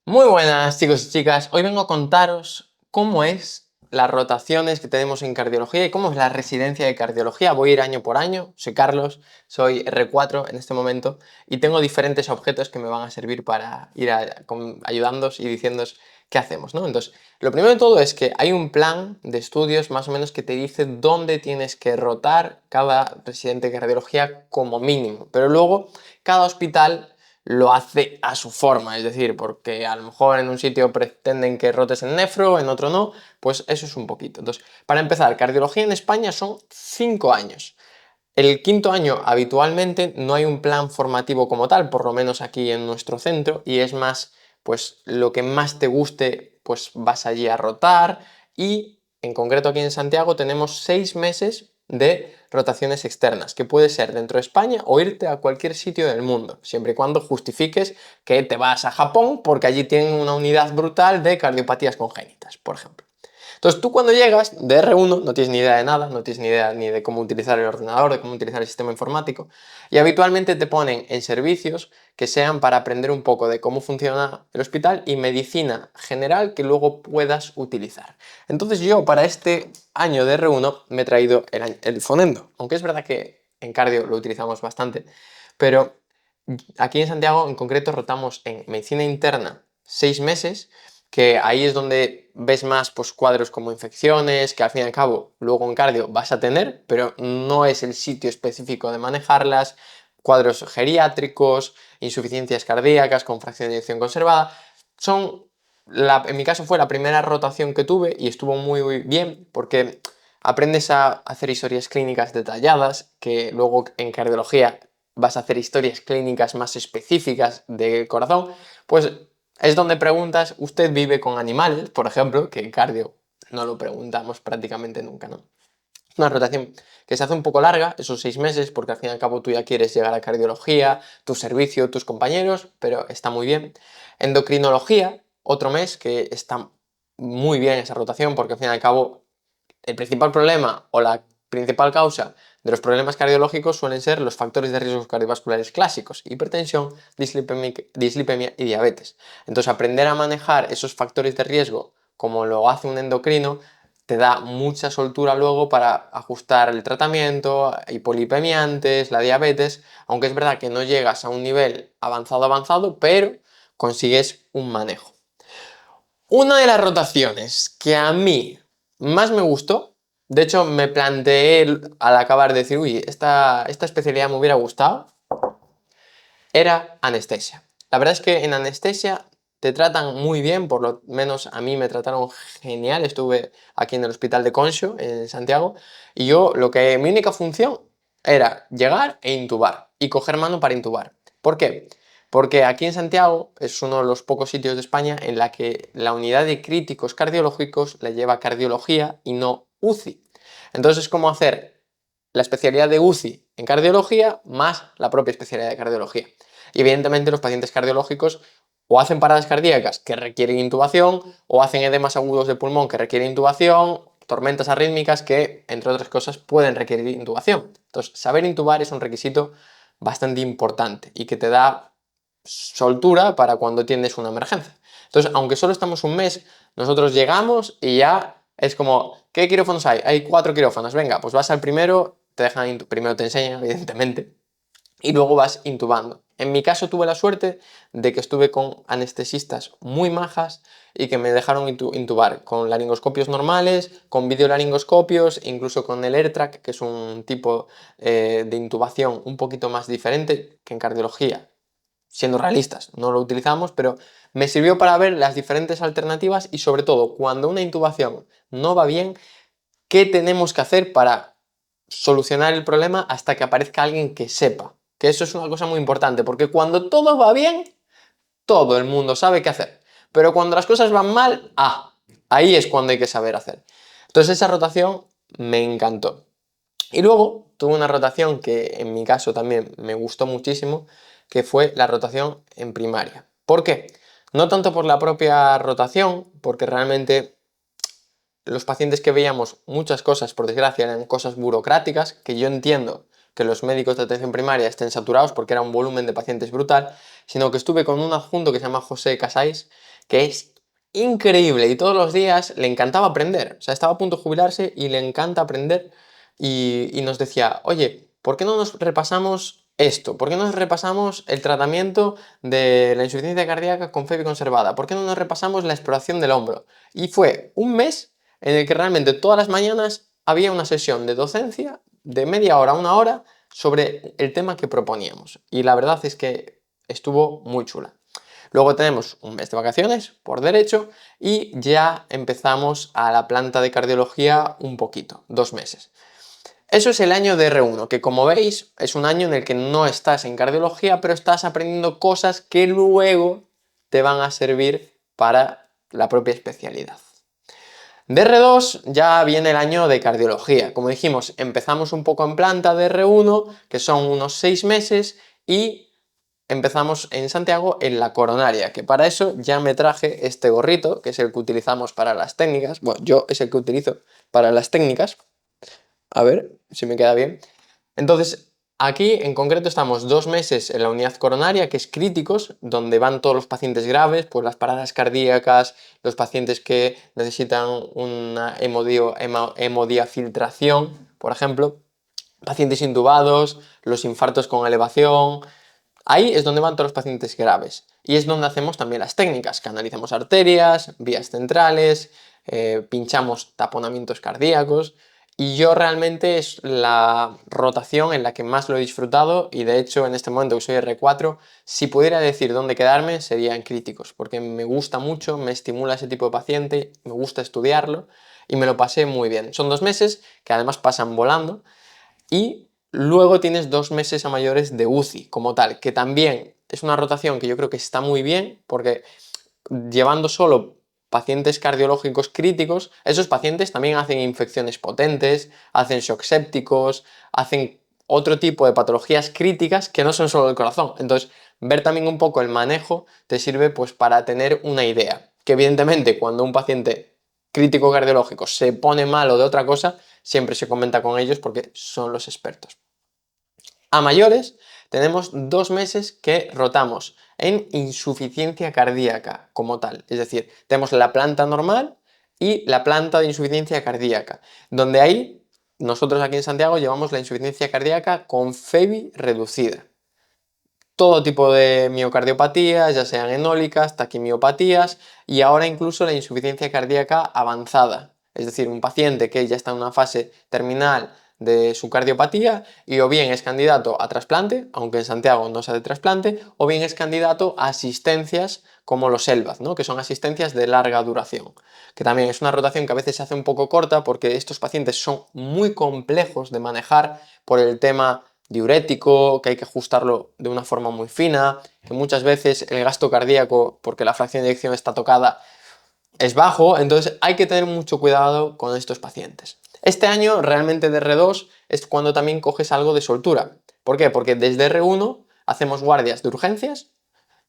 Muy buenas chicos y chicas, hoy vengo a contaros cómo es las rotaciones que tenemos en cardiología y cómo es la residencia de cardiología. Voy a ir año por año, soy Carlos, soy R4 en este momento y tengo diferentes objetos que me van a servir para ir ayudándoos y diciéndoos qué hacemos, ¿no? Entonces, lo primero de todo es que hay un plan de estudios más o menos que te dice dónde tienes que rotar cada residente de cardiología como mínimo, pero luego cada hospital lo hace a su forma, es decir, porque a lo mejor en un sitio pretenden que rotes en nefro, en otro no, pues eso es un poquito. Entonces, para empezar, cardiología en España son 5 años. El quinto año habitualmente no hay un plan formativo como tal, por lo menos aquí en nuestro centro, y es más, pues lo que más te guste, pues vas allí a rotar y en concreto aquí en Santiago tenemos 6 meses de rotaciones externas, que puede ser dentro de España o irte a cualquier sitio del mundo, siempre y cuando justifiques que te vas a Japón porque allí tienen una unidad brutal de cardiopatías congénitas, por ejemplo. Entonces tú cuando llegas de R1 no tienes ni idea de nada, no tienes ni idea ni de cómo utilizar el ordenador, de cómo utilizar el sistema informático y habitualmente te ponen en servicios que sean para aprender un poco de cómo funciona el hospital y medicina general que luego puedas utilizar. Entonces yo para este año de R1 me he traído el Fonendo, aunque es verdad que en cardio lo utilizamos bastante, pero aquí en Santiago en concreto rotamos en medicina interna 6 meses, que ahí es donde ves más pues, cuadros como infecciones, que al fin y al cabo luego en cardio vas a tener, pero no es el sitio específico de manejarlas, cuadros geriátricos, insuficiencias cardíacas con fracción de eyección conservada, en mi caso fue la primera rotación que tuve y estuvo muy bien porque aprendes a hacer historias clínicas detalladas, que luego en cardiología vas a hacer historias clínicas más específicas de corazón, pues es donde preguntas, ¿usted vive con animales? Por ejemplo, que en cardio no lo preguntamos prácticamente nunca, ¿no? Es una rotación que se hace un poco larga, esos 6 meses, porque al fin y al cabo tú ya quieres llegar a cardiología, tu servicio, tus compañeros, pero está muy bien. Endocrinología, otro mes que está muy bien esa rotación, porque al fin y al cabo el principal problema o la principal causa de los problemas cardiológicos suelen ser los factores de riesgo cardiovasculares clásicos: hipertensión, dislipemia y diabetes. Entonces, aprender a manejar esos factores de riesgo como lo hace un endocrino te da mucha soltura luego para ajustar el tratamiento, hipolipemiantes, la diabetes, aunque es verdad que no llegas a un nivel avanzado, pero consigues un manejo. Una de las rotaciones que a mí más me gustó, de hecho me planteé al acabar de decir, uy, esta especialidad me hubiera gustado, era anestesia. La verdad es que en anestesia te tratan muy bien, por lo menos a mí me trataron genial. Estuve aquí en el hospital de Conxo, en Santiago, y mi única función era llegar e intubar y coger mano para intubar. ¿Por qué? Porque aquí en Santiago es uno de los pocos sitios de España en la que la unidad de críticos cardiológicos la lleva cardiología y no UCI. Entonces es como hacer la especialidad de UCI en cardiología más la propia especialidad de cardiología. Y evidentemente los pacientes cardiológicos o hacen paradas cardíacas que requieren intubación, o hacen edemas agudos de pulmón que requieren intubación, tormentas arrítmicas que, entre otras cosas, pueden requerir intubación. Entonces, saber intubar es un requisito bastante importante y que te da soltura para cuando tienes una emergencia. Entonces, aunque solo estamos un mes, nosotros llegamos y ya es como, ¿qué quirófanos hay? Hay 4 quirófanos, venga, pues vas al primero, primero te enseñan, evidentemente, y luego vas intubando. En mi caso tuve la suerte de que estuve con anestesistas muy majas y que me dejaron intubar con laringoscopios normales, con videolaringoscopios, incluso con el AirTrack, que es un tipo de intubación un poquito más diferente que en cardiología. Siendo realistas, no lo utilizamos, pero me sirvió para ver las diferentes alternativas y sobre todo cuando una intubación no va bien, qué tenemos que hacer para solucionar el problema hasta que aparezca alguien que sepa. Que eso es una cosa muy importante, porque cuando todo va bien, todo el mundo sabe qué hacer. Pero cuando las cosas van mal, ahí es cuando hay que saber hacer. Entonces esa rotación me encantó. Y luego tuve una rotación que en mi caso también me gustó muchísimo, que fue la rotación en primaria. ¿Por qué? No tanto por la propia rotación, porque realmente los pacientes que veíamos, muchas cosas, por desgracia, eran cosas burocráticas, que yo entiendo que los médicos de atención primaria estén saturados porque era un volumen de pacientes brutal, sino que estuve con un adjunto que se llama José Casais, que es increíble y todos los días le encantaba aprender. O sea, estaba a punto de jubilarse y le encanta aprender y nos decía, oye, ¿por qué no nos repasamos esto? ¿Por qué no nos repasamos el tratamiento de la insuficiencia cardíaca con FEBI conservada? ¿Por qué no nos repasamos la exploración del hombro? Y fue un mes en el que realmente todas las mañanas había una sesión de docencia de media hora a una hora sobre el tema que proponíamos. Y la verdad es que estuvo muy chula. Luego tenemos un mes de vacaciones, por derecho, y ya empezamos a la planta de cardiología un poquito, 2 meses. Eso es el año de R1, que como veis es un año en el que no estás en cardiología, pero estás aprendiendo cosas que luego te van a servir para la propia especialidad. De R2 ya viene el año de cardiología. Como dijimos, empezamos un poco en planta de R1, que son unos 6 meses, y empezamos en Santiago en la coronaria, que para eso ya me traje este gorrito, que es el que utilizamos para las técnicas. Bueno, yo es el que utilizo para las técnicas. A ver si me queda bien. Entonces, aquí en concreto estamos 2 meses en la unidad coronaria, que es críticos, donde van todos los pacientes graves, pues las paradas cardíacas, los pacientes que necesitan una hemodiafiltración, por ejemplo, pacientes intubados, los infartos con elevación. Ahí es donde van todos los pacientes graves y es donde hacemos también las técnicas, que analizamos arterias, vías centrales, pinchamos taponamientos cardíacos y yo realmente es la rotación en la que más lo he disfrutado y de hecho en este momento que soy R4, si pudiera decir dónde quedarme sería en críticos, porque me gusta mucho, me estimula ese tipo de paciente, me gusta estudiarlo y me lo pasé muy bien. Son 2 meses que además pasan volando y luego tienes 2 meses a mayores de UCI como tal, que también es una rotación que yo creo que está muy bien porque llevando solo pacientes cardiológicos críticos, esos pacientes también hacen infecciones potentes, hacen shock sépticos, hacen otro tipo de patologías críticas que no son solo el corazón. Entonces, ver también un poco el manejo te sirve pues para tener una idea. Que evidentemente cuando un paciente crítico cardiológico se pone malo de otra cosa, siempre se comenta con ellos porque son los expertos. A mayores tenemos 2 meses que rotamos en insuficiencia cardíaca como tal, es decir, tenemos la planta normal y la planta de insuficiencia cardíaca, donde ahí nosotros aquí en Santiago llevamos la insuficiencia cardíaca con FEBI reducida. Todo tipo de miocardiopatías, ya sean enólicas, taquimiopatías y ahora incluso la insuficiencia cardíaca avanzada, es decir, un paciente que ya está en una fase terminal de su cardiopatía y o bien es candidato a trasplante, aunque en Santiago no se hace trasplante, o bien es candidato a asistencias como los ELVAD, ¿no? Que son asistencias de larga duración, que también es una rotación que a veces se hace un poco corta porque estos pacientes son muy complejos de manejar por el tema diurético, que hay que ajustarlo de una forma muy fina, que muchas veces el gasto cardíaco, porque la fracción de eyección está tocada, es bajo, entonces hay que tener mucho cuidado con estos pacientes. Este año realmente de R2 es cuando también coges algo de soltura. ¿Por qué? Porque desde R1 hacemos guardias de urgencias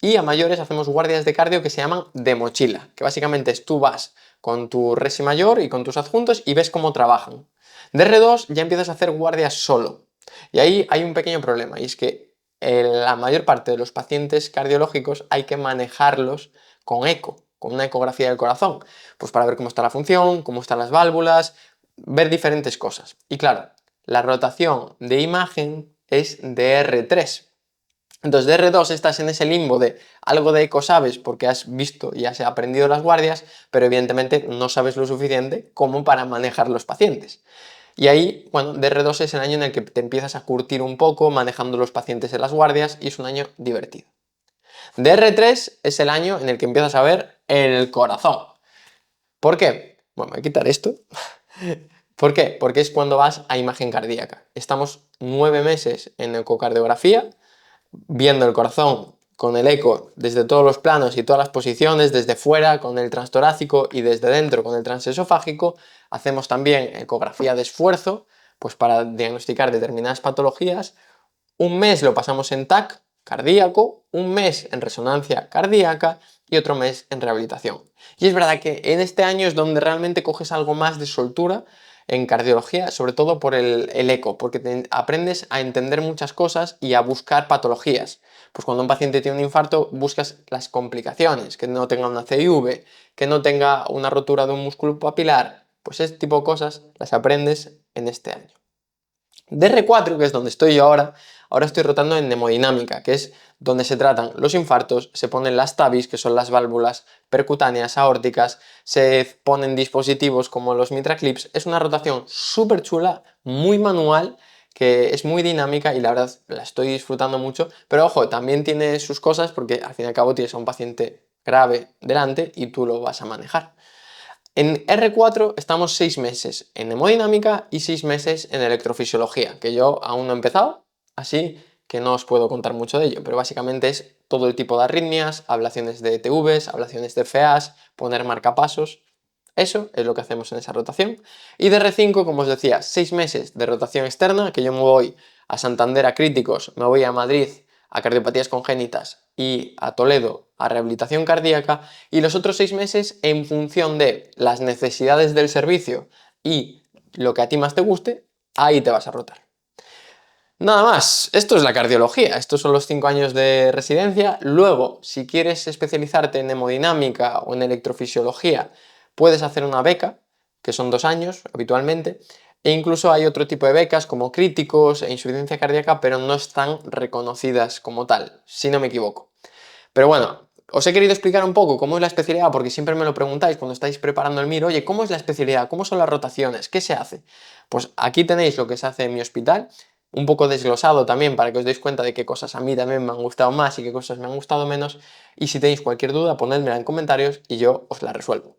y a mayores hacemos guardias de cardio que se llaman de mochila, que básicamente es tú vas con tu resi mayor y con tus adjuntos y ves cómo trabajan. De R2 ya empiezas a hacer guardias solo. Y ahí hay un pequeño problema, y es que la mayor parte de los pacientes cardiológicos hay que manejarlos con eco, con una ecografía del corazón, pues para ver cómo está la función, cómo están las válvulas, ver diferentes cosas. Y claro, la rotación de imagen es de R3. Entonces de R2 estás en ese limbo de algo de eco sabes porque has visto y has aprendido las guardias, pero evidentemente no sabes lo suficiente como para manejar los pacientes. Y ahí, bueno, de R2 es el año en el que te empiezas a curtir un poco manejando los pacientes en las guardias y es un año divertido. De R3 es el año en el que empiezas a ver el corazón. ¿Por qué? Bueno, voy a quitar esto. ¿Por qué? Porque es cuando vas a imagen cardíaca. Estamos 9 meses en ecocardiografía, viendo el corazón con el eco desde todos los planos y todas las posiciones, desde fuera con el transtorácico y desde dentro con el transesofágico. Hacemos también ecografía de esfuerzo, pues para diagnosticar determinadas patologías. Un mes lo pasamos en TAC cardíaco, un mes en resonancia cardíaca y otro mes en rehabilitación. Y es verdad que en este año es donde realmente coges algo más de soltura en cardiología, sobre todo por el eco, porque aprendes a entender muchas cosas y a buscar patologías. Pues cuando un paciente tiene un infarto buscas las complicaciones, que no tenga una CIV, que no tenga una rotura de un músculo papilar, pues ese tipo de cosas las aprendes en este año. De R4, que es donde estoy yo ahora estoy rotando en hemodinámica, que es donde se tratan los infartos, se ponen las TAVIs, que son las válvulas percutáneas aórticas, se ponen dispositivos como los MitraClips. Es una rotación súper chula, muy manual, que es muy dinámica y la verdad la estoy disfrutando mucho, pero ojo, también tiene sus cosas porque al fin y al cabo tienes a un paciente grave delante y tú lo vas a manejar. En R4 estamos 6 meses en hemodinámica y 6 meses en electrofisiología, que yo aún no he empezado, así que no os puedo contar mucho de ello, pero básicamente es todo el tipo de arritmias, ablaciones de ETVs, ablaciones de FAs, poner marcapasos. Eso es lo que hacemos en esa rotación. Y de R5, como os decía, 6 meses de rotación externa, que yo me voy a Santander a críticos, me voy a Madrid a cardiopatías congénitas y a Toledo a rehabilitación cardíaca, y los otros 6 meses en función de las necesidades del servicio y lo que a ti más te guste, ahí te vas a rotar. Nada más, esto es la cardiología, estos son los 5 años de residencia. Luego, si quieres especializarte en hemodinámica o en electrofisiología, puedes hacer una beca, que son 2 años habitualmente, e incluso hay otro tipo de becas como críticos e insuficiencia cardíaca, pero no están reconocidas como tal, si no me equivoco. Pero bueno, os he querido explicar un poco cómo es la especialidad, porque siempre me lo preguntáis cuando estáis preparando el MIR, oye, ¿cómo es la especialidad? ¿Cómo son las rotaciones? ¿Qué se hace? Pues aquí tenéis lo que se hace en mi hospital, un poco desglosado también para que os deis cuenta de qué cosas a mí también me han gustado más y qué cosas me han gustado menos, y si tenéis cualquier duda, ponedmela en comentarios y yo os la resuelvo.